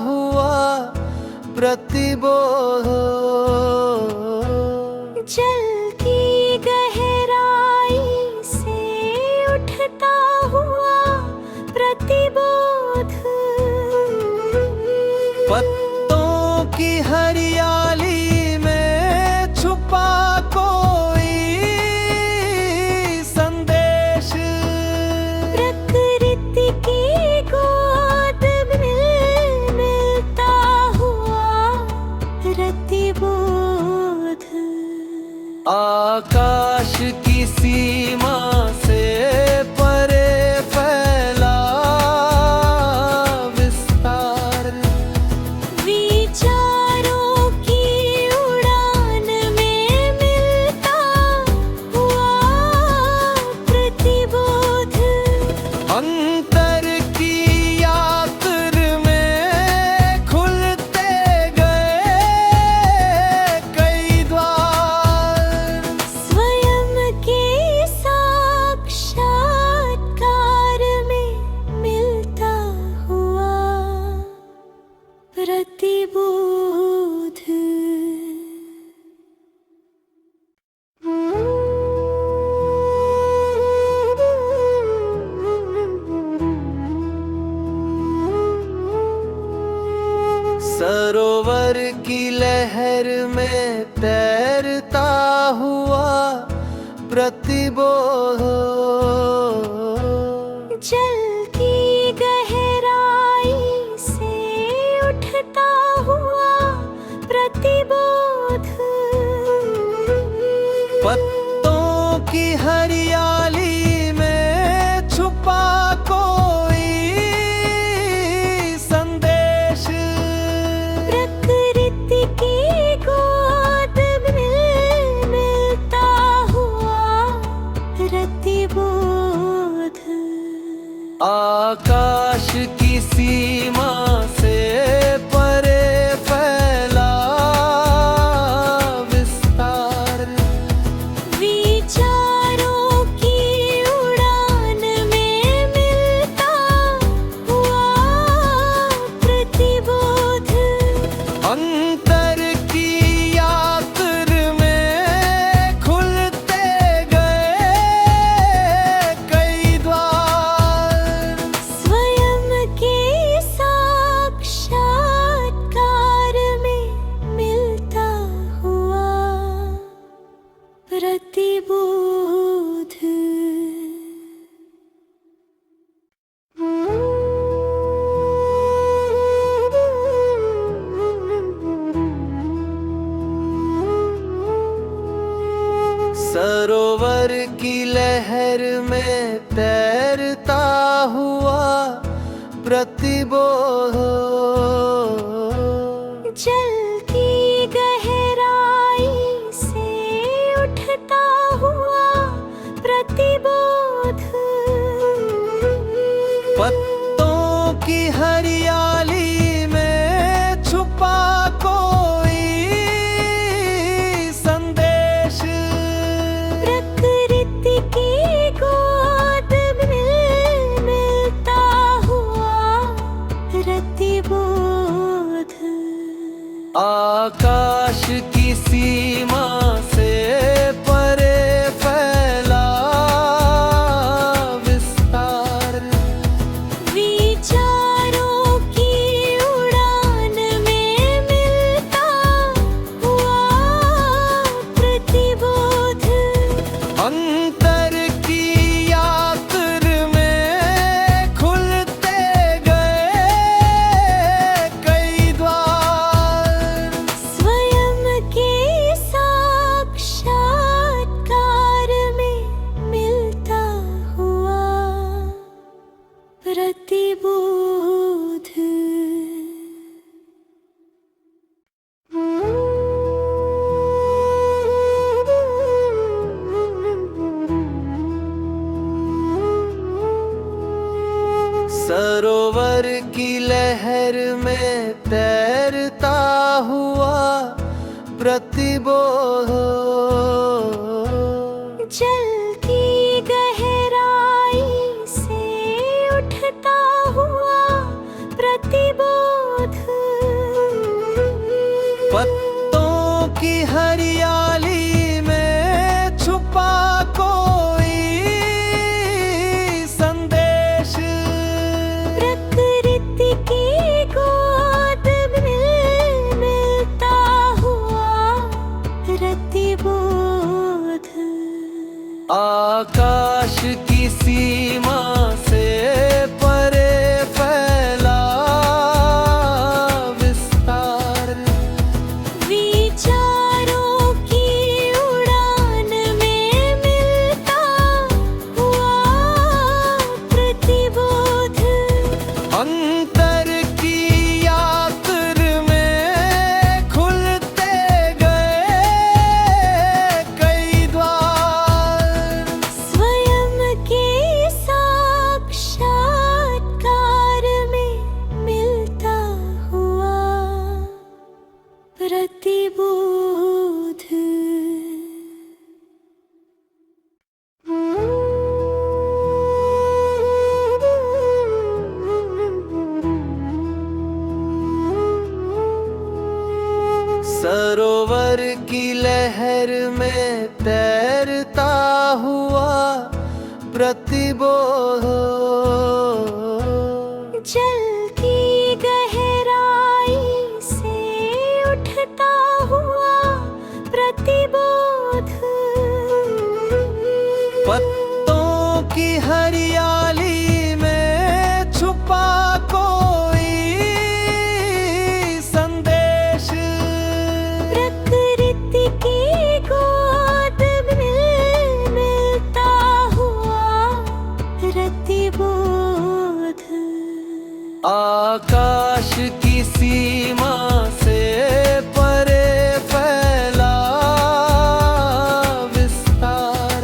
हुआ प्रतिबोध। जल की गहराई से उठता हुआ प्रतिबोध। पत्तों की हरियाली में छुपा कोई संदेश। प्रकृति की गोद में मिलता हुआ प्रतिबोध। आकाश की सीमा से परे फैला विस्तार। विचारों की उड़ान में मिलता हुआ प्रतिबोध। अंतर की यात्रा में खुलते गए कई द्वार। स्वयं के साक्षात्कार में मिलता हुआ प्रतिबोध। सरोवर की लहर में तैरता हुआ प्रतिबोध। जल की गहराई से उठता हुआ प्रतिबोध। पत्तों की हरियाली में छुपा कोई संदेश। प्रकृति की गोद में मिलता हुआ प्रतिबोध। आकाश की सीमा से परे फैला विस्तार। विचारों की उड़ान में मिलता हुआ प्रतिबोध। अंतर की यात्रा में खुलते गए कई द्वार। स्वयं के साक्षात्कार में मिलता हुआ प्रतिबोध। सरोवर की लहर में तैरता हुआ प्रतिबोध। जल की गहराई से उठता हुआ प्रतिबोध। पत्तों की हरियाली में छुपा कोई संदेश। प्रकृति की गोद में मिलता हुआ प्रतिबोध। आकाश की सीमा से परे फैला विस्तार। विचारों की उड़ान में मिलता हुआ प्रतिबोध। अंतर की यात्रा में खुलते गए कई द्वार। स्वयं के साक्षात्कार में मिलता हुआ प्रतिबोध। सरोवर की लहर में तैरता हुआ प्रतिबोध। जल की गहराई से उठता हुआ प्रतिबोध। पत्तों की हरियाली में छुपा कोई संदेश, प्रकृति की गोद में मिलता हुआ रतिबोध। आकाश की सीमा से परे फैला विस्तार, विचारों की उड़ान में मिलता हुआ प्रतिबोध। अंतर की यात्रा में खुलते गए कई द्वार, स्वयं के साक्षात्कार में मिलता हुआ प्रतिबोध। सरोवर की लहर में तैरता हुआ प्रतिबोध, जल की गहराई से उठता हुआ प्रतिबोध। पत्तों की हरियाली में छुपा कोई संदेश, प्रकृति की गोद में मिलता हुआ रतिबोध। आकाश की सीमा से परे फैला विस्तार,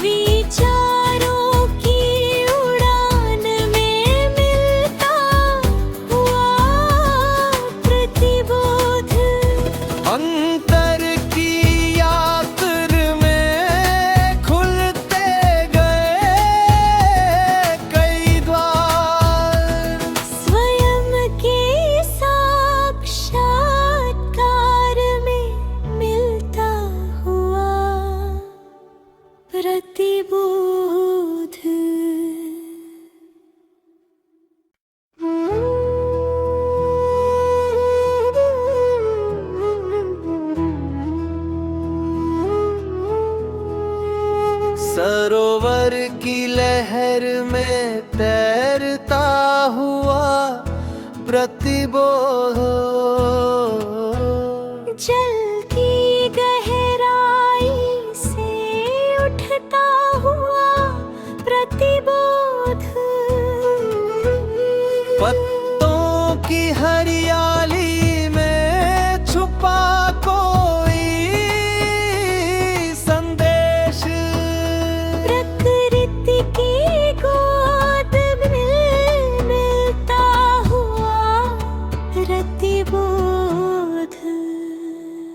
विचारों की उड़ान में मिलता हुआ प्रतिबोध। अंतर की यात्रा में खुलते गए कई द्वार, स्वयं के साक्षात्कार में मिलता हुआ प्रतिबोध। सरोवर की लहर में तैरता हुआ प्रतिबोध, जल की गहराई से उठता हुआ प्रतिबोध। पत्तों की हरियाली में छुपा कोई संदेश, प्रकृति की गोद में मिलता हुआ रतिबोध।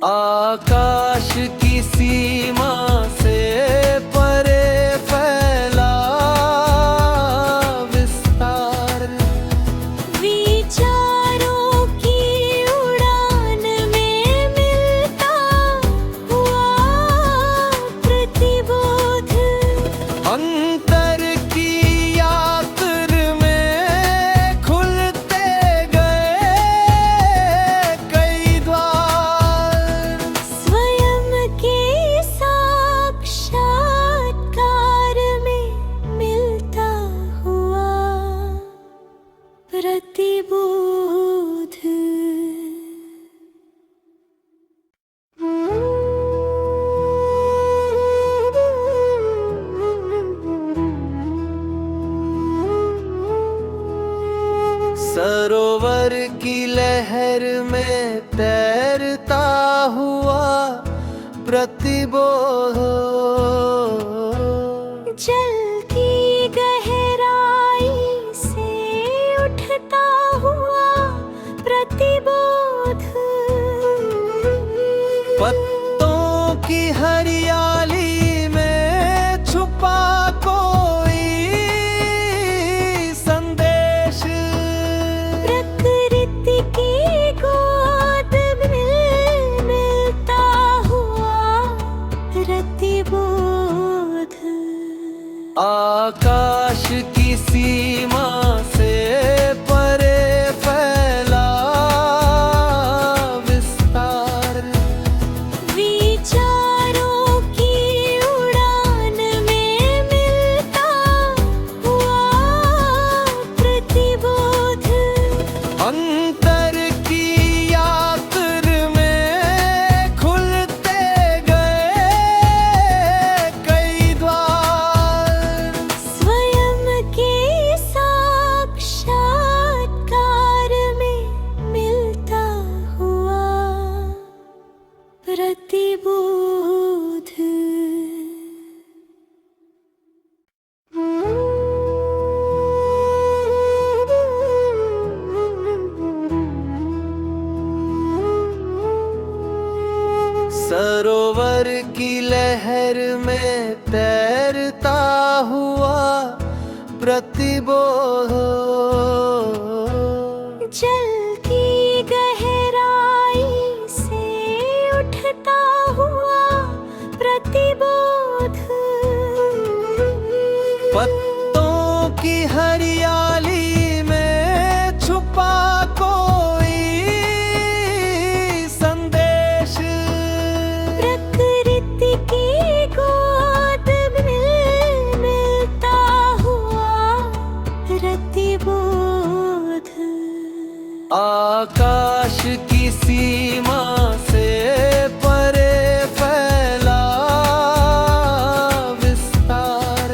आकाश की सीमा से परे फैला विस्तार, विचारों की उड़ान में मिलता हुआ प्रतिबोध। अंतर की यात्रा में खुलते गए कई द्वार, स्वयं के साक्षात्कार में मिलता हुआ प्रतिबोध। सरोवर की लहर में तैरता हुआ प्रतिबोध, जल की गहराई से उठता हुआ प्रतिबोध। पत्तों की हरियाली में छुपा कोई संदेश, प्रकृति की गोद में सरोवर की लहर में तैरता हुआ प्रतिबोध, जल की गहराई से उठता हुआ प्रतिबोध, पत्तों की हरियाली में छुपा कोई संदेश, प्रकृति की गोद में मिलता हुआ प्रतिबोध, आकाश की सीमा से परे फैला विस्तार,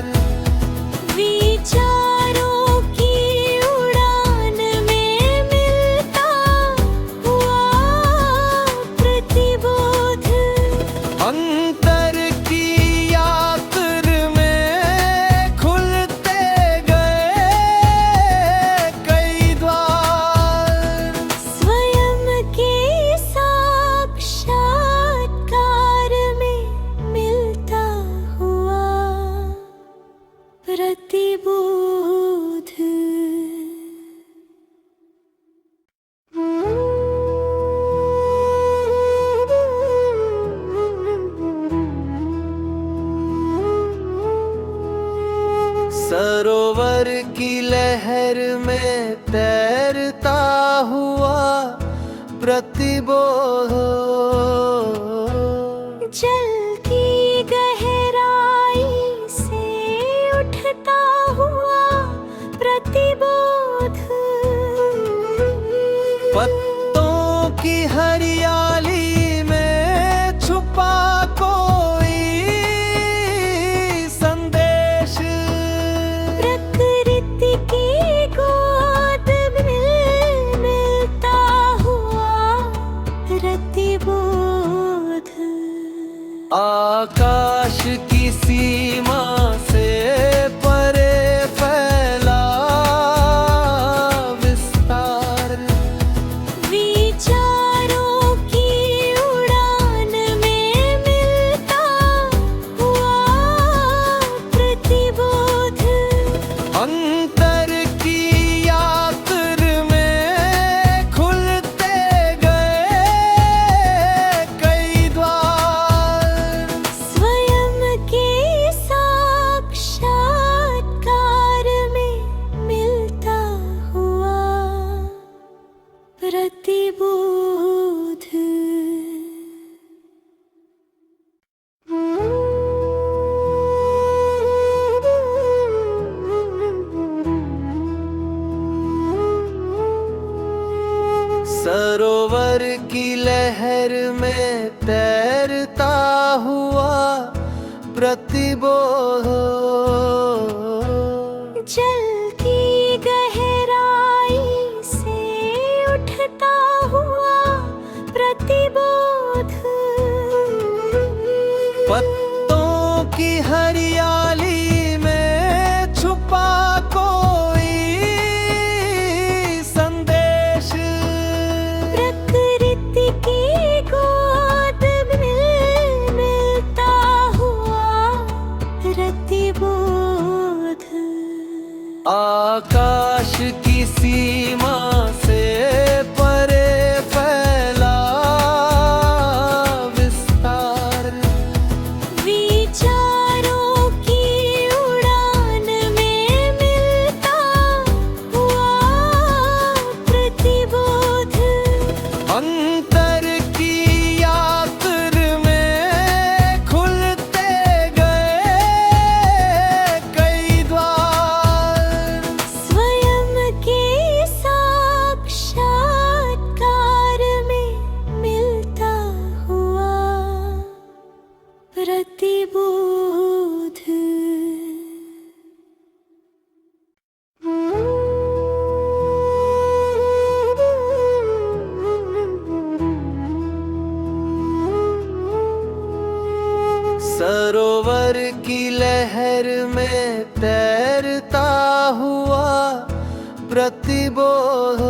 विचारों की उड़ान में मिलता हुआ प्रतिबोध, अंतर की यात्रा में खुलते गए कई द्वार, स्वयं के साक्षात्कार में मिलता हुआ प्रतिबोध। सरोवर की लहर में तैरता हुआ प्रतिबोध, जल की गहराई से उठता हुआ प्रतिबोध, पत्तों की हरियाली में छुपा कोई संदेश, प्रकृति की गोद में मिलता हुआ प्रतिबोध, आकाश की सीमा से परे फैला विस्तार, विचारों की उड़ान में मिलता हुआ प्रतिबोध, अंतर की यात्रा में खुलते गए कई द्वार, स्वयं के साक्षात्कार में मिलता हुआ प्रतिबोध। सरोवर की लहर में तैरता हुआ प्रतिबोध, जल की गहराई से उठता हुआ प्रतिबोध, पत्तों की हरियाली में छुपा कोई संदेश, प्रकृति की गोद में मिलता हुआ प्रतिबोध, आकाश की सीमा से परे फैला विस्तार, विचारों की उड़ान में मिलता हुआ प्रतिबोध, अंतर की यात्रा में खुलते गए कई द्वार, स्वयं के साक्षात्कार में मिलता हुआ प्रतिबोध। सरोवर की लहर में तैरता हुआ प्रतिबोध,